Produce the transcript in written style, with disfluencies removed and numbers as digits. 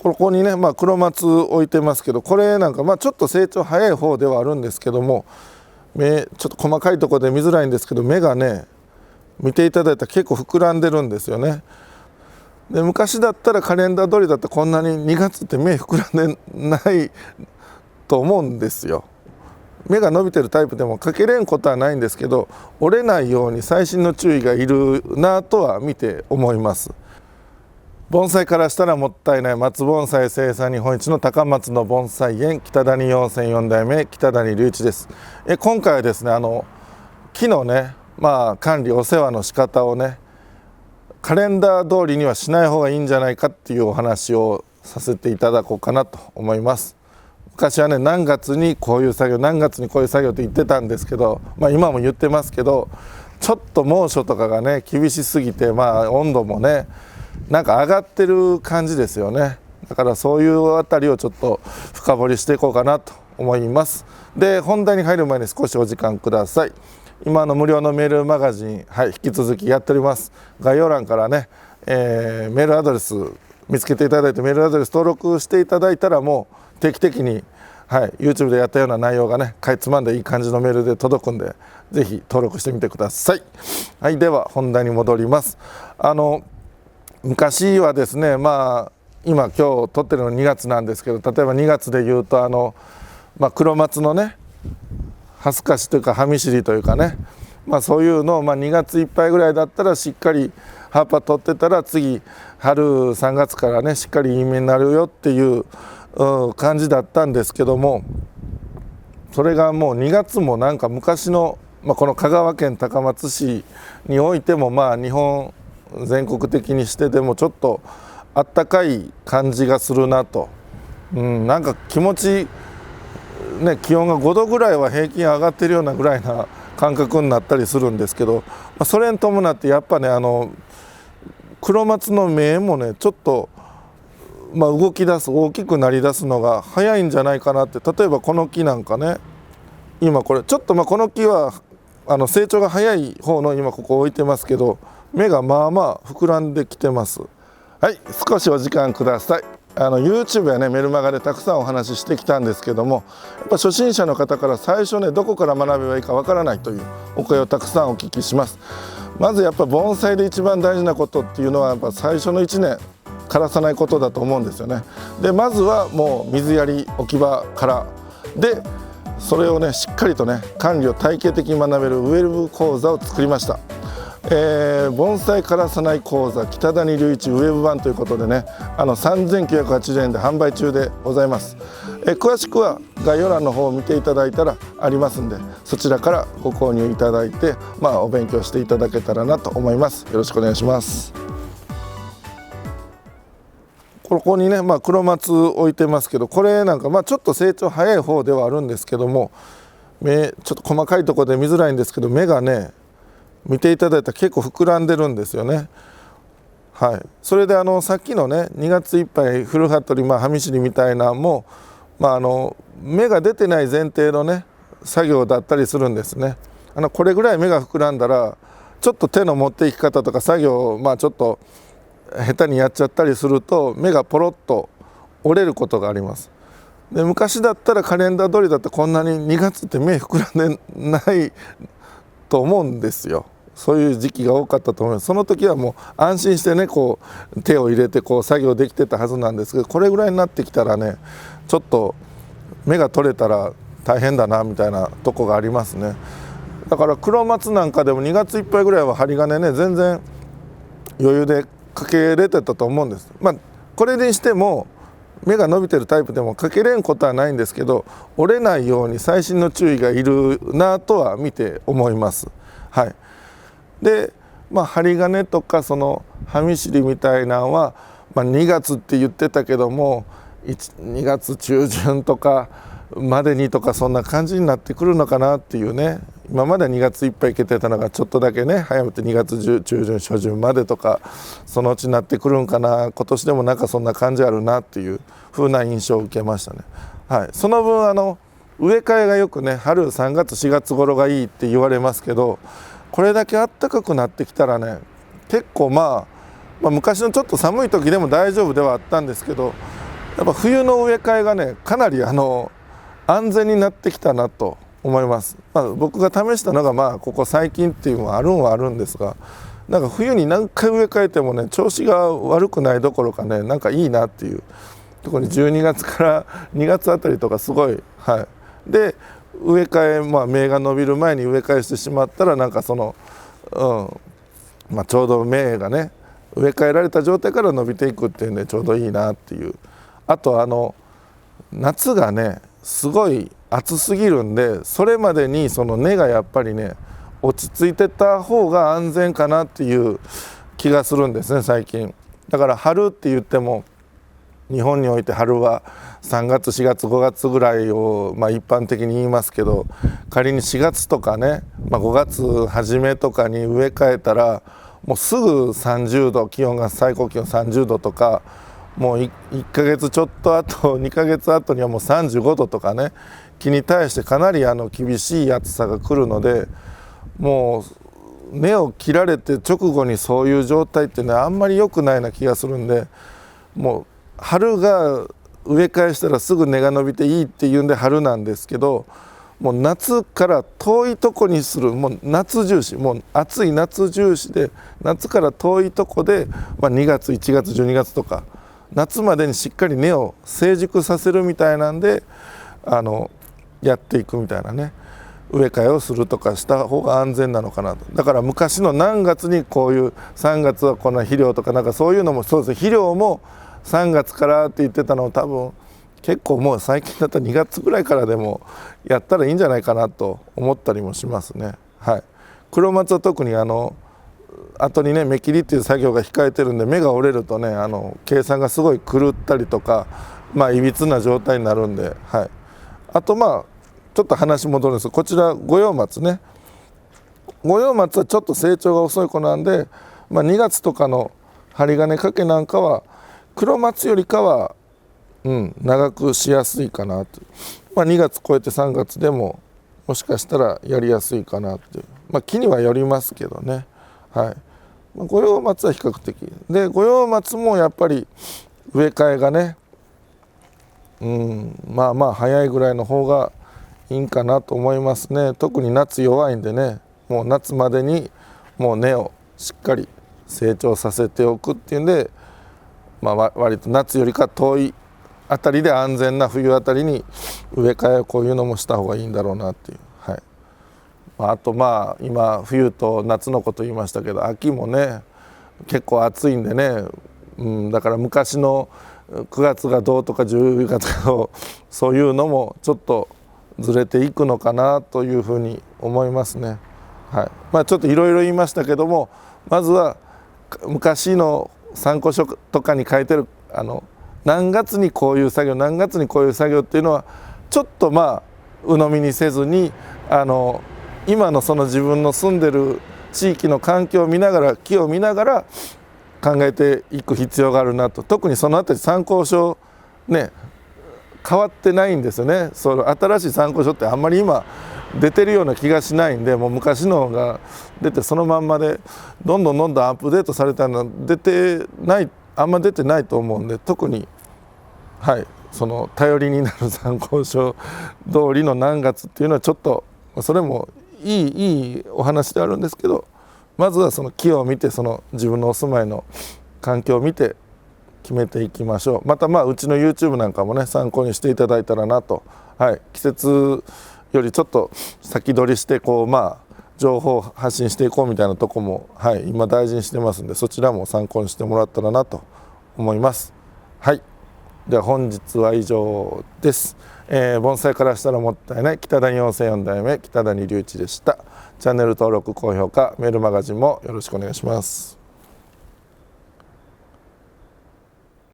ここにね、黒松置いてますけど、これなんかちょっと成長早い方ではあるんですけども、ちょっと細かいところで見づらいんですけど、芽がね見ていただいたら結構膨らんでるんですよね。で昔だったらカレンダー通りだったらこんなに2月って芽膨らんでないと思うんですよ。芽が伸びてるタイプでもかけれんことはないんですけど、折れないように細心の注意がいるなとは見て思います。盆栽からしたらもったいない松盆栽生産日本一の高松の盆栽園北谷4世4代目北谷隆一です。今回はですね木のね管理お世話の仕方をねカレンダー通りにはしない方がいいんじゃないかっていうお話をさせていただこうかなと思います。昔はね何月にこういう作業何月にこういう作業って言ってたんですけど、今も言ってますけど、ちょっと猛暑とかがね厳しすぎて温度もねなんか上がってる感じですよね。だからそういうあたりをちょっと深掘りしていこうかなと思います。で本題に入る前に少しお時間ください。今無料のメールマガジン、引き続きやっております。概要欄からね、メールアドレス見つけていただいてメールアドレス登録していただいたらもう定期的に、YouTube でやったような内容がねかいつまんでいい感じのメールで届くんで、ぜひ登録してみてください。では本題に戻ります。昔はですね今日撮ってるの2月なんですけど、例えば2月でいうと黒松のねハスカシというか葉見知りというかね、そういうのを2月いっぱいぐらいだったらしっかり葉っぱ取ってたら、次春3月からねしっかりいい芽になるよっていう感じだったんですけども、それがもう2月もなんか昔の、この香川県高松市においても日本全国的にしてでもちょっとあったかい感じがするなと、なんか気持ちね、気温が5度ぐらいは平均上がってるようなぐらいな感覚になったりするんですけど、それに伴ってやっぱね黒松の芽もねちょっと動き出す大きくなりだすのが早いんじゃないかなって。例えばこの木なんかね、今これちょっとこの木は成長が早い方の今ここ置いてますけど、芽が膨らんできてます。少しお時間ください。YouTube やねメルマガでたくさんお話ししてきたんですけども、やっぱ初心者の方から最初ねどこから学べばいいかわからないというお声をたくさんお聞きします。まずやっぱ盆栽で一番大事なことっていうのはやっぱ最初の1年枯らさないことだと思うんですよね。でまずはもう水やり置き場からで、それをねしっかりとね管理を体系的に学べるウェブ講座を作りました。盆栽枯らさない講座北谷隆一ウェブ版ということでね3980円で販売中でございます。詳しくは概要欄の方を見ていただいたらありますんで、そちらからご購入いただいてお勉強していただけたらなと思います。よろしくお願いします。ここにね黒松置いてますけど、これなんかちょっと成長早い方ではあるんですけども、ちょっと細かいところで見づらいんですけど、芽がね見ていただいたら結構膨らんでるんですよね。それでさっきのね2月いっぱい古葉取り葉見知りみたいなのも芽が出てない前提のね作業だったりするんですね。これぐらい芽が膨らんだらちょっと手の持っていき方とか作業をちょっと下手にやっちゃったりすると芽がポロッと折れることがあります。で昔だったらカレンダー通りだったらこんなに2月って芽膨らんでないと思うんですよ。そういう時期が多かったと思います。その時はもう安心してね手を入れて作業できてたはずなんですけど、これぐらいになってきたらねちょっと芽が取れたら大変だなみたいなとこがありますね。だから黒松なんかでも2月いっぱいぐらいは針金ね全然余裕でかけれてたと思うんです。これにしても芽が伸びてるタイプでもかけれんことはないんですけど、折れないように細心の注意がいるなとは見て思います。で針金とかその葉見知りみたいなのは、2月って言ってたけども2月中旬とかまでにとかそんな感じになってくるのかなっていうね。今まで2月いっぱいいけてたのがちょっとだけね早めて2月中旬初旬までとかそのうちになってくるんかな。今年でもなんかそんな感じあるなっていう風な印象を受けましたね。その分植え替えがよくね春3月4月頃がいいって言われますけど、これだけ暖かくなってきたらね結構昔のちょっと寒い時でも大丈夫ではあったんですけど、やっぱ冬の植え替えがねかなり安全になってきたなと思います。僕が試したのがここ最近っていうのはあるんですが、なんか冬に何回植え替えてもね調子が悪くないどころかね、なんかいいなっていう、特に12月から2月あたりとかすごい、で植え替え、芽が伸びる前に植え替えしてしまったら、なんかちょうど芽がね植え替えられた状態から伸びていくっていうんでちょうどいいなっていう。あと夏がねすごい暑すぎるんで、それまでにその根がやっぱりね落ち着いてた方が安全かなっていう気がするんですね最近。だから春って言っても日本において春は3月4月5月ぐらいを一般的に言いますけど、仮に4月とかね、5月初めとかに植え替えたらもうすぐ30度、気温が最高気温30度とか、もう1ヶ月ちょっとあと2ヶ月後にはもう35度とかね、木に対してかなり厳しい暑さが来るので、もう根を切られて直後にそういう状態ってねあんまり良くないような気がするんで、もう春が植え替えしたらすぐ根が伸びていいっていうんで春なんですけど、もう夏から遠いとこにする、もう夏重視、もう暑い夏重視で夏から遠いとこで、2月1月12月とか夏までにしっかり根を成熟させるみたいなんでやっていくみたいなね、植え替えをするとかした方が安全なのかなと。だから昔の何月にこういう3月はこんな肥料とかなんかそういうのもそうですね、肥料も3月からって言ってたのを多分結構もう最近だったら2月ぐらいからでもやったらいいんじゃないかなと思ったりもしますね。黒松は特に後にね芽切りっていう作業が控えてるんで、芽が折れるとね計算がすごい狂ったりとかいびつな状態になるんで、あとちょっと話戻るんですが、こちら五葉松ね、五葉松はちょっと成長が遅い子なんで、2月とかの針金かけなんかは黒松よりかは長くしやすいかなと。2月超えて3月でももしかしたらやりやすいかなっていう、木にはよりますけどね。五葉松は比較的で、五葉松もやっぱり植え替えがね早いぐらいの方がいいんかなと思いますね。特に夏弱いんでね、もう夏までにもう根をしっかり成長させておくっていうんで、割と夏よりか遠いあたりで安全な冬あたりに植え替えをこういうのもした方がいいんだろうなっていう。あと今冬と夏のこと言いましたけど、秋もね結構暑いんでね、だから昔の9月がどうとか10月がどう、そういうのもちょっとずれていくのかなというふうに思いますね。ちょっといろいろ言いましたけども、まずは昔の参考書とかに書いてる何月にこういう作業何月にこういう作業っていうのはちょっと鵜呑みにせずに今のその自分の住んでる地域の環境を見ながら木を見ながら考えていく必要があるなと。特にそのあたり参考書ね変わってないんですよね。その新しい参考書ってあんまり今出てるような気がしないんで、もう昔のが出てそのまんまでどんどんアップデートされたのはあんま出てないと思うんで、特にその頼りになる参考書通りの何月っていうのはちょっとそれもいいお話であるんですけど、まずはその木を見てその自分のお住まいの環境を見て決めていきましょう。またうちの YouTube なんかもね参考にしていただいたらなと。季節よりちょっと先取りして情報を発信していこうみたいなとこも今大事にしてますんで、そちらも参考にしてもらったらなと思います。では本日は以上です。盆栽からしたらもったいない北谷養成4代目北谷隆一でした。チャンネル登録高評価メールマガジンもよろしくお願いします。